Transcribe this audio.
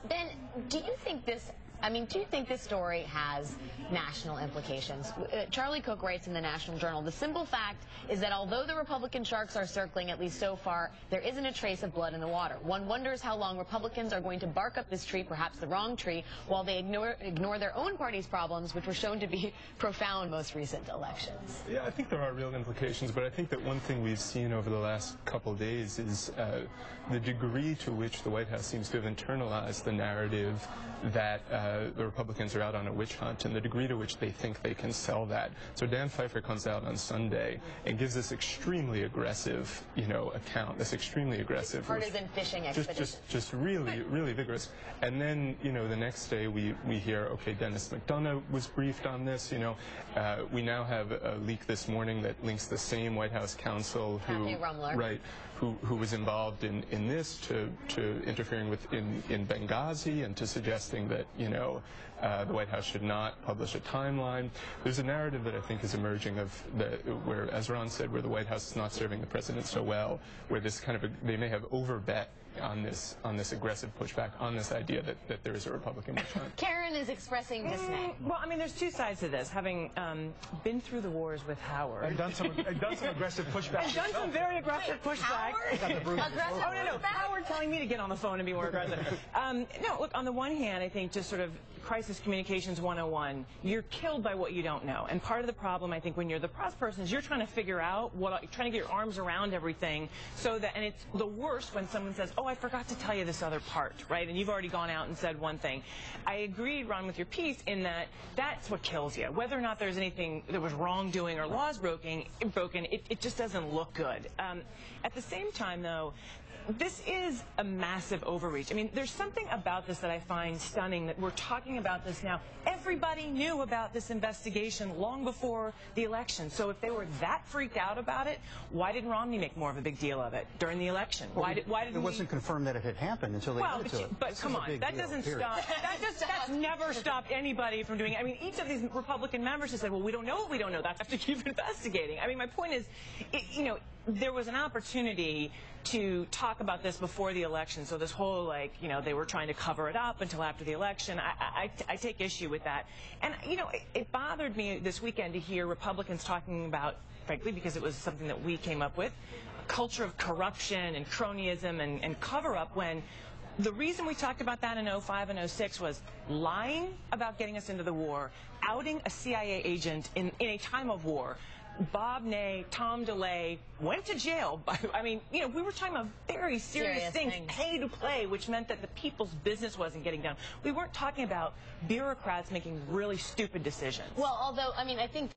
Ben, do you think this story has national implications? Charlie Cook writes in the National Journal, the simple fact is that although the Republican sharks are circling, at least so far, there isn't a trace of blood in the water. One wonders how long Republicans are going to bark up this tree, perhaps the wrong tree, while they ignore their own party's problems, which were shown to be profound most recent elections. Yeah, I think there are real implications, but I think that one thing we've seen over the last couple of days is the degree to which the White House seems to have internalized the narrative that the Republicans are out on a witch hunt, and the degree to which they think they can sell that. So Dan Pfeiffer comes out on Sunday and gives this extremely aggressive, account, this extremely aggressive, partisan fishing expedition, just really vigorous. And then, the next day we hear, okay, Dennis McDonough was briefed on this. We now have a leak this morning that links the same White House counsel who was involved in this to interfering with in Benghazi and to suggesting that the White House should not publish a timeline. There's a narrative that I think is emerging where, as Ron said, where the White House is not serving the president so well, where this they may have overbet on this aggressive pushback on this idea that there is a Republican witch hunt. Karen is expressing dismay. Well, there's two sides to this. Having been through the wars with Howard, and done some aggressive pushback. And done some very aggressive pushback. Howard telling me to get on the phone and be more aggressive. No, look, on the one hand, I think just sort of crisis communications 101, you're killed by what you don't know. And part of the problem, I think, when you're the press person is you're trying to figure out trying to get your arms around everything and it's the worst when someone says, oh, I forgot to tell you this other part, right? And you've already gone out and said one thing. I agree, Ron, with your piece in that that's what kills you. Whether or not there was wrongdoing or laws broken, it just doesn't look good. At the same time, though, this is a massive overreach. There's something about this that I find stunning, that we're talking about this now. Everybody knew about this investigation long before the election. So if they were that freaked out about it, why didn't Romney make more of a big deal of it during the election? Why didn't it wasn't confirmed that it had happened until they did to it. But come on, that doesn't stop. That's never stopped anybody from doing it. Each of these Republican members has said, well, we don't know what we don't know. That's have to keep investigating. My point is, there was an opportunity to talk about this before the election. So this whole, they were trying to cover it up until after the election. I take issue with that. And, it bothered me this weekend to hear Republicans talking about, frankly, because it was something that we came up with, a culture of corruption and cronyism and cover-up, when the reason we talked about that in 05 and 06 was lying about getting us into the war, outing a CIA agent in a time of war. Bob Ney, Tom DeLay went to jail. We were talking about very serious things, pay to play, which meant that the people's business wasn't getting done. We weren't talking about bureaucrats making really stupid decisions. Well, although, I think